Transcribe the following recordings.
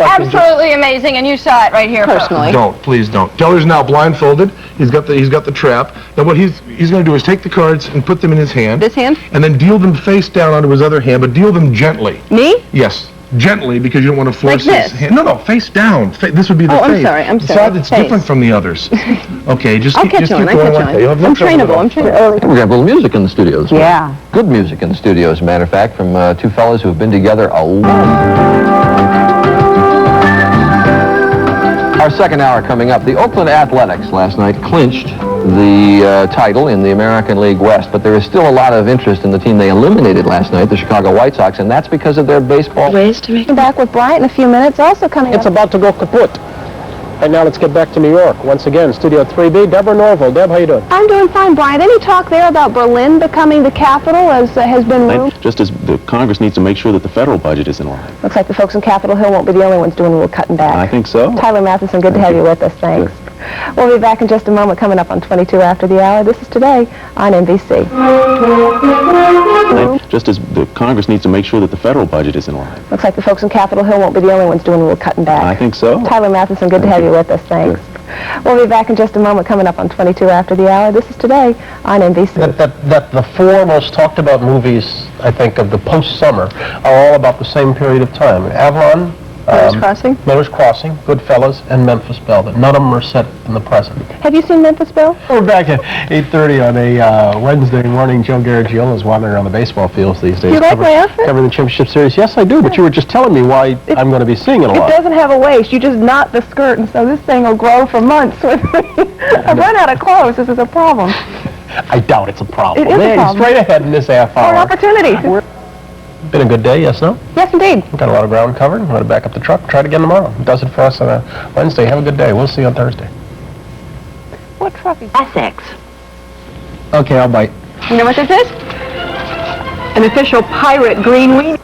Absolutely amazing, and you saw it right here personally. Don't, please don't. Teller's now blindfolded. He's got the trap. Now what he's going to do is take the cards and put them in his hand. This hand? And then deal them face down onto his other hand, but deal them gently. Me? Yes, gently, because you don't want to force like his hand. No, face down. This would be the face. I'm sorry. Side that's different from the others. Okay, just keep going. I'm trainable. We have a little music in the studios. Yeah. Good music in the studio, as a matter of fact, from two fellas who have been together a long. Our second hour coming up. The Oakland Athletics last night clinched the title in the American League West, but there is still a lot of interest in the team they eliminated last night, the Chicago White Sox, and that's because of their baseball. Ways to make back with Bryant in a few minutes, also coming It's about to go kaput. And now let's get back to New York. Once again, Studio 3B, Deborah Norville. Deb, how you doing? I'm doing fine, Bryant. Any talk there about Berlin becoming the capital, as has been rumored? Just as the Congress needs to make sure that the federal budget is in line. Looks like the folks in Capitol Hill won't be the only ones doing a little cutting back. I think so. Tyler Matheson, good to have you with us. Thanks. We'll be back in just a moment, coming up on 22 after the hour. This is Today on NBC. Just as the Congress needs to make sure that the federal budget is in line. Looks like the folks in Capitol Hill won't be the only ones doing a little cutting back. I think so. Tyler Matheson, good to have you with us. Thanks. We'll be back in just a moment, coming up on 22 after the hour. This is Today on NBC. That the four most talked about movies, I think, of the post-summer are all about the same period of time. Avalon, Miller's Crossing, Goodfellas, and Memphis Belle. But none of them are set in the present. Have you seen Memphis Belle? We're back at 8:30 on a Wednesday morning. Joe Garagiola is wandering around the baseball fields these days. You like my outfit? Covering the championship series. Yes, I do, but you were just telling me why I'm going to be seeing it a lot. It doesn't have a waist. You just knot the skirt, and so this thing will grow for months with me. I've run out of clothes. This is a problem. I doubt it's a problem. It is a problem. Straight ahead in this half hour. More opportunities. Been a good day, yes, no? Yes, indeed. We've got a lot of ground covered. I'm going to back up the truck. Try it again tomorrow. It does it for us on a Wednesday. Have a good day. We'll see you on Thursday. What truck is Essex? Okay, I'll bite. You know what this is? An official pirate green weenie.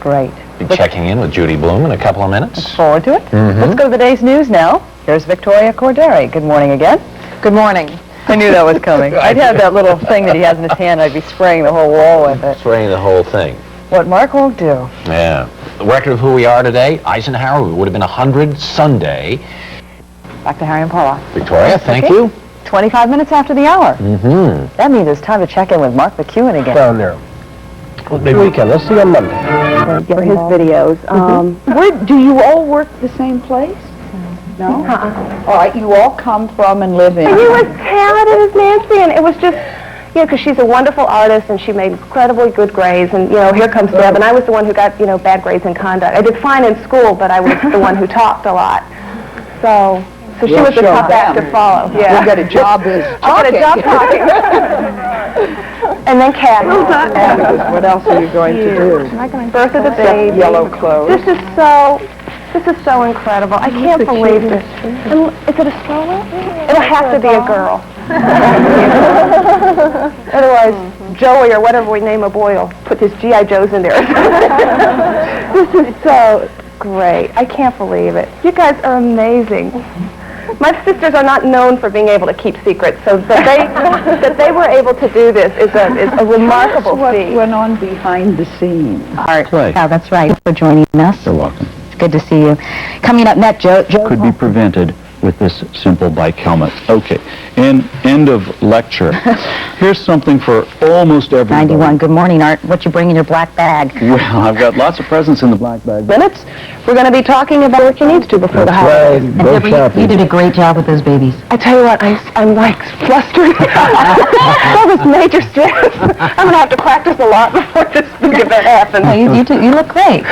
Great. Be checking in with Judy Bloom in a couple of minutes. Look forward to it. Let's go to the day's news now. Here's Victoria Corderi. Good morning again. Good morning. I knew that was coming. I'd have that little thing that he has in his hand. I'd be spraying the whole wall with it. Spraying the whole thing. What Mark won't do. Yeah. The record of who we are today, Eisenhower, we would have been 100 Sunday. Back to Harry and Paula. Victoria, thank you. 25 minutes after the hour. Mm-hmm. That means it's time to check in with Mark McEwen again. Down there. Big weekend. Let's see you on Monday. For his videos. Do you all work the same place? No? All right, you all come from and live in. And he was talented as Nancy, and it was just, because she's a wonderful artist, and she made incredibly good grades, and, here comes Deb, and I was the one who got, bad grades in conduct. I did fine in school, but I was the one who talked a lot. So she was a tough act to follow. Yeah. You'll get a job as I'll get a job talking. And then Kathy. What else are you going to do? Birth of the baby. Yellow clothes. This is so incredible. I can't believe this. And is it a stroller? It'll have to be a girl. Otherwise, Joey or whatever we name a boy will put his G.I. Joes in there. This is so great. I can't believe it. You guys are amazing. My sisters are not known for being able to keep secrets, so that they were able to do this is a remarkable feat. What went on behind the scenes? Art. Yeah, that's right. For joining us. You're welcome. It's good to see you. Coming up next, Joe. Could be prevented with this simple bike helmet. Okay, and end of lecture. Here's something for almost everybody. 91. Good morning, Art. What you bring in your black bag? Well, I've got lots of presents in the black bag. Minutes. We're going to be talking about what you need to before the holidays. Right. Go shopping. You did a great job with those babies. I tell you what, I'm like flustered. All this major stress. I'm going to have to practice a lot before this big event happens. Well, you look great.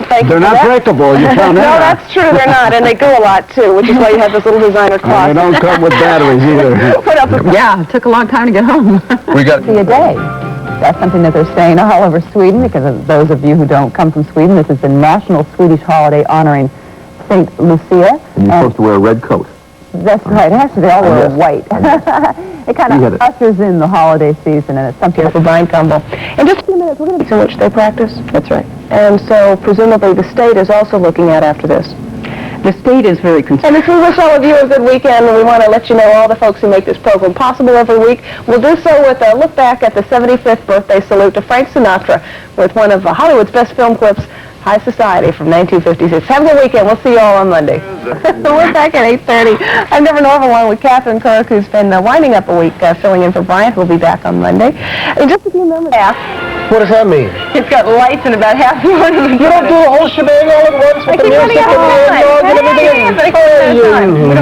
Thank They're you not for that. breakable. You found No, that. that's true. They're not, and they go a lot too, which is why you have this little designer They closet. don't come with batteries either. Put up with Yeah, it took a long time to get home. We got See a day. That's something that they're saying all over Sweden, because of those of you who don't come from Sweden. This is the national Swedish holiday honoring St. Lucia. And you're supposed to wear a red coat. That's right. Actually, they all wear white. It kind of ushers in the holiday season, and it's something for Brian Campbell. In just a few minutes, we're going to see in which they practice. That's right. And so, presumably, the state is also looking at after this. The state is very concerned. And if we wish all of you a good weekend, and we want to let you know all the folks who make this program possible every week, we'll do so with a look back at the 75th birthday salute to Frank Sinatra with one of Hollywood's best film clips, High Society from 1956. Have a good weekend. We'll see you all on Monday. We're back at 8:30. I'm Deborah Norville along with Catherine Couric, who's been winding up a week filling in for Bryant, who'll be back on Monday. In just a few moments. What does that mean? It's got lights in about half the morning. You don't do the whole shebang all at once with the music and the eggnog and everything?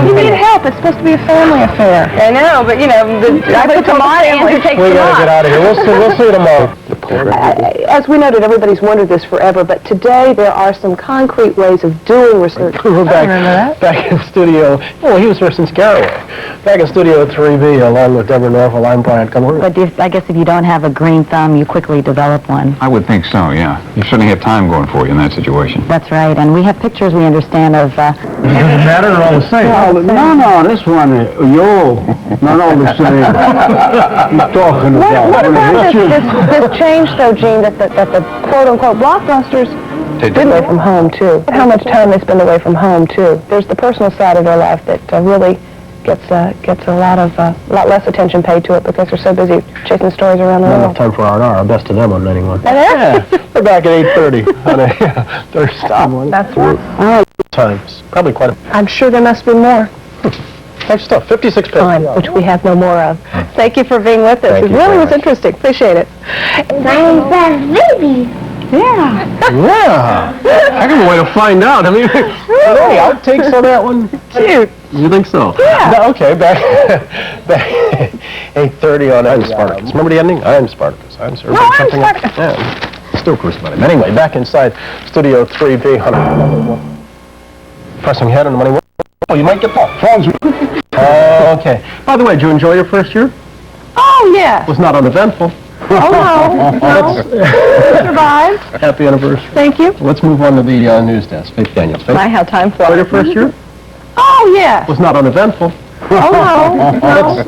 You need help. It's supposed to be a family affair. I know, but you know, I put them on and it takes We them gotta on. get out of here. We'll see you tomorrow. As we noted, everybody's wondered this forever, but today there are some concrete ways of doing research. We're back in studio. Oh, he was here since Caraway. Back in studio 3B, along with Deborah Norville. I'm Bryant. But I guess if you don't have a green thumb, you quickly develop one. I would think so, yeah. You certainly have time going for you in that situation. That's right, and we have pictures, we understand, of... Does it matter or all the same? No, this one, not all the same. He's talking about. What about this change, though, Gene, that the quote-unquote blockbusters did away from home, too? How much time they spend away from home, too. There's the personal side of their life that really gets a lot less attention paid to it because they're so busy chasing stories around the Not world. enough time for R&R. Best of them on 91. Yeah. We're back at 8:30 on a Thursday morning. That's right. Times. Probably quite a... I'm sure there must be more. Nice stuff. 56 Time, pence. which we have no more of. Thank you for being with us. Thank It you really very was much. interesting. Appreciate it. baby. Yeah. Yeah. I can wait to find out. I mean, any outtakes on that one? Cute. You think so? Yeah. No, okay, back 8:30 on I'm Spartacus. Remember the ending? I'm Spartacus. I'm serving I'm something. Spartacus. Yeah. Still cruising about it. Anyway, back inside Studio 3B. Pressing ahead on the money. Oh, you might get that. Phones. Oh, okay. By the way, did you enjoy your first year? Oh, yeah. It was not uneventful. Oh, no. Survived. Happy anniversary. Thank you. Let's move on to the news desk. Faith Daniels. My, how time Enjoyed flies. your first year? Oh, yeah. It was not uneventful. Oh, no.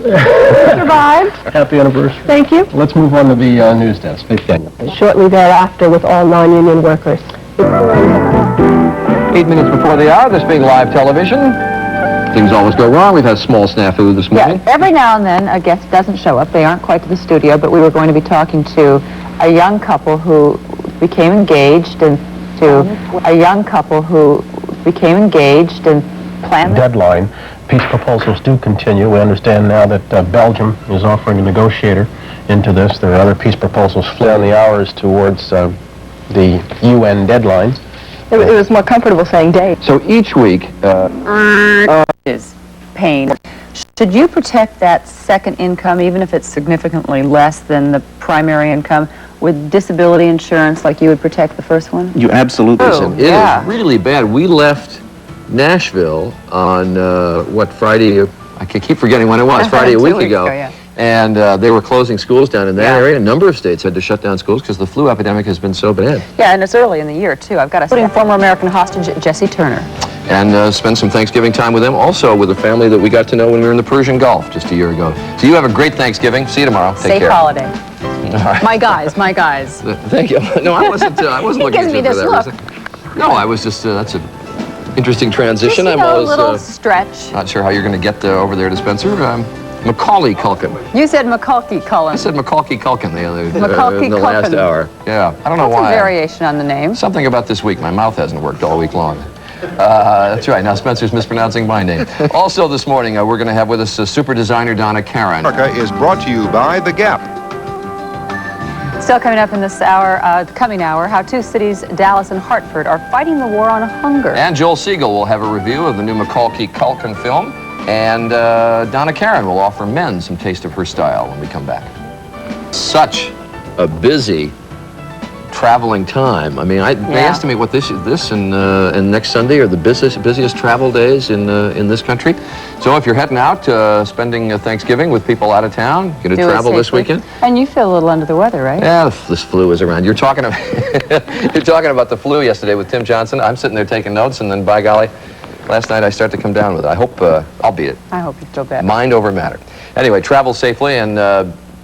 Survived. Happy anniversary. Thank you. Let's move on to the news desk. Faith Daniels. Shortly thereafter with all non-union workers. 8 minutes before the hour, this being live television. Things always go wrong. We've had a small snafu this morning. Yeah, every now and then a guest doesn't show up. They aren't quite to the studio, but we were going to be talking to a young couple who became engaged and planned... Deadline. Peace proposals do continue. We understand now that Belgium is offering a negotiator into this. There are other peace proposals down the hours towards the UN deadline. It was more comfortable saying date. So each week, is pain. Should you protect that second income, even if it's significantly less than the primary income, with disability insurance like you would protect the first one? You absolutely listen, should. it yeah. is really bad. We left Nashville on, Friday, I keep forgetting when it was, Friday a 2 week weeks ago. yeah. And they were closing schools down in that area. A number of states had to shut down schools because the flu epidemic has been so bad. Yeah, and it's early in the year, too. I've got a putting former American hostage Jesse Turner. And spend some Thanksgiving time with them, also with a family that we got to know when we were in the Persian Gulf just a year ago. So you have a great Thanksgiving. See you tomorrow. Take Safe care. holiday. All right. My guys. Thank you. No, I wasn't looking gives at me you for this that look. reason. No, I was just, that's an interesting transition. Just, I'm a always little stretch. not sure how you're going to get over there to Spencer. Macaulay Culkin. You said Macaulay Culkin. I said Macaulay Culkin the other Macaulay in the last Culkin. hour. Yeah, I don't know That's why. a variation on the name. Something about this week. My mouth hasn't worked all week long. That's right. Now Spencer's mispronouncing my name. Also this morning, we're going to have with us super designer Donna Karan. America is brought to you by The Gap. Still coming up in this hour, coming hour, how two cities, Dallas and Hartford, are fighting the war on hunger. And Joel Siegel will have a review of the new Macaulay Culkin film. And Donna Karan will offer men some taste of her style when we come back. Such a busy traveling time. I mean, they estimate what this and next Sunday are the busiest travel days in this country. So if you're heading out spending Thanksgiving with people out of town, going to travel this weekend. And you feel a little under the weather, right? Yeah, this flu is around. You're talking about you're talking about the flu yesterday with Tim Johnson. I'm sitting there taking notes, and then by golly, last night I start to come down with it. I hope I'll beat it. I hope you feel better. Mind over matter. Anyway, travel safely, and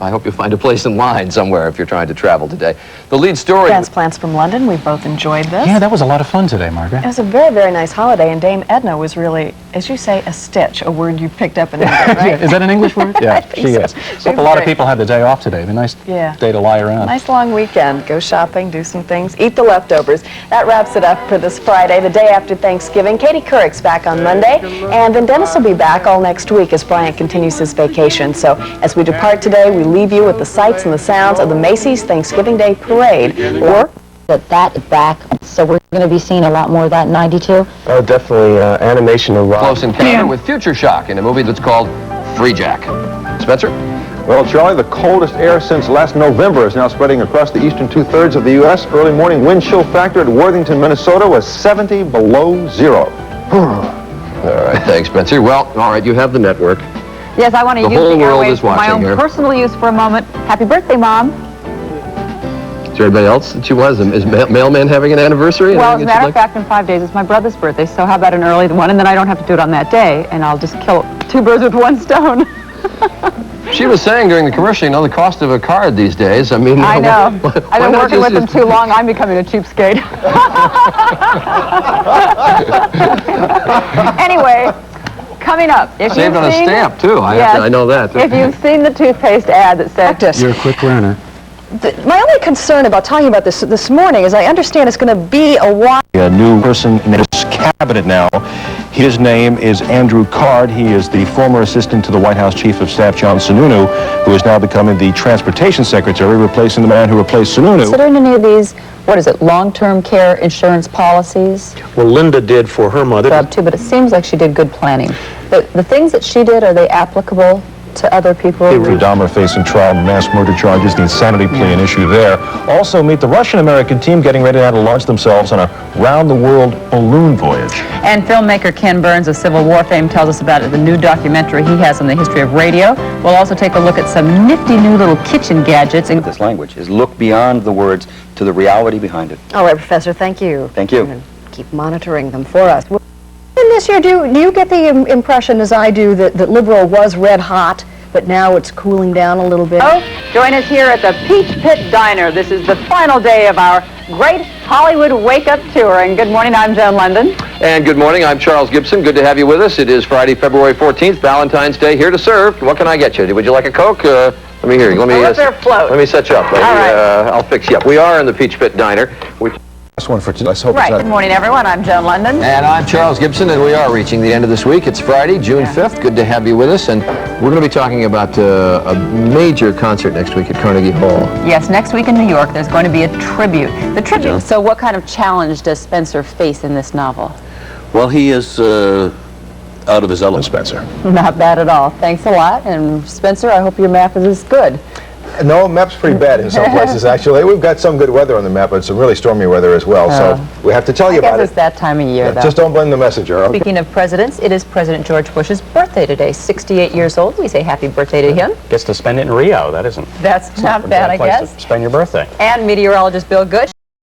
I hope you'll find a place in line somewhere if you're trying to travel today. The lead story... Transplants from London. We both enjoyed this. Yeah, that was a lot of fun today, Margaret. It was a very, very nice holiday, and Dame Edna was really as you say, a stitch, a word you picked up in England, right? Is that an English word? Yeah, she is. Hope a lot of people had the day off today. It'd be a nice day to lie around. Nice long weekend. Go shopping, do some things, eat the leftovers. That wraps it up for this Friday, the day after Thanksgiving. Katie Couric's back on Monday, and then Dennis will be back all next week as Bryant continues his vacation. So as we depart today, we leave you with the sights and the sounds of the Macy's Thanksgiving Day Parade. Or That back, so we're going to be seeing a lot more of that in 92. Oh, definitely animation of Close encounter with Future Shock in a movie that's called Free Jack. Spencer? Well, Charlie, the coldest air since last November is now spreading across the eastern two-thirds of the U.S. Early morning wind chill factor at Worthington, Minnesota was 70 below zero. All right, thanks, Spencer. Well, all right, you have the network. yes, I want to The use whole the world airwaves is for my watching own here. personal use for a moment. Happy birthday, Mom. Is there anybody else that you want? Is Mailman having an anniversary? Well, as a Anything matter that of fact, in 5 days, it's my brother's birthday, so how about an early one, and then I don't have to do it on that day, and I'll just kill 2 birds with 1 stone. you'd like? She was saying during the commercial, you know, the cost of a card these days. I mean, I know. I've been not working with just- them too long, I'm becoming a cheapskate. Anyway, coming up, if Saved you've on a seen... stamp, too. I know that. If you've seen the toothpaste ad that said... You're a quick learner. My only concern about talking about this morning is I understand it's going to be a while. A new person in his cabinet now. His name is Andrew Card. He is the former assistant to the White House Chief of Staff, John Sununu, who is now becoming the Transportation Secretary, replacing the man who replaced Sununu. Considering any of these, what is it, long-term care insurance policies? Well, Linda did for her mother. Job too, but it seems like she did good planning. The things that she did, are they applicable to other people? Dahmer facing trial on mass murder charges, the insanity plea an issue there. Also meet the Russian-American team getting ready now to launch themselves on a round-the-world balloon voyage. And filmmaker Ken Burns of Civil War fame tells us about the new documentary he has on the history of radio. We'll also take a look at some nifty new little kitchen gadgets. This language is look beyond the words to the reality behind it. All right, Professor, thank you. Thank you. And keep monitoring them for us. And this year, do you get the impression, as I do, that liberal was red hot, but now it's cooling down a little bit? Oh, join us here at the Peach Pit Diner. This is the final day of our great Hollywood wake-up tour. And good morning, I'm Joan Lunden. And good morning, I'm Charles Gibson. Good to have you with us. It is Friday, February 14th, Valentine's Day, here to serve. What can I get you? Would you like a Coke? Let me hear you. Let there float. Let me set you up. All right. I'll fix you up. We are in the Peach Pit Diner. Last one for today. Let's hope Right, good morning, everyone. I'm Joan Lunden. And I'm Charles Gibson, and we are reaching the end of this week. It's Friday, June 5th. Good to have you with us. And we're going to be talking about a major concert next week at Carnegie Hall. Yes, next week in New York, there's going to be a tribute. The tribute. So what kind of challenge does Spencer face in this novel? Well, he is out of his element, Spencer. Not bad at all. Thanks a lot. And Spencer, I hope your map is as good. No, map's pretty bad in some places, actually. We've got some good weather on the map, but some really stormy weather as well, so we have to tell you about I guess it's that time of year, though. Just don't blame the messenger, okay? Speaking of presidents, it is President George Bush's birthday today, 68 years old. We say happy birthday to him. Gets to spend it in Rio. That isn't. That's not bad, I place guess. to spend your birthday. And meteorologist Bill Good.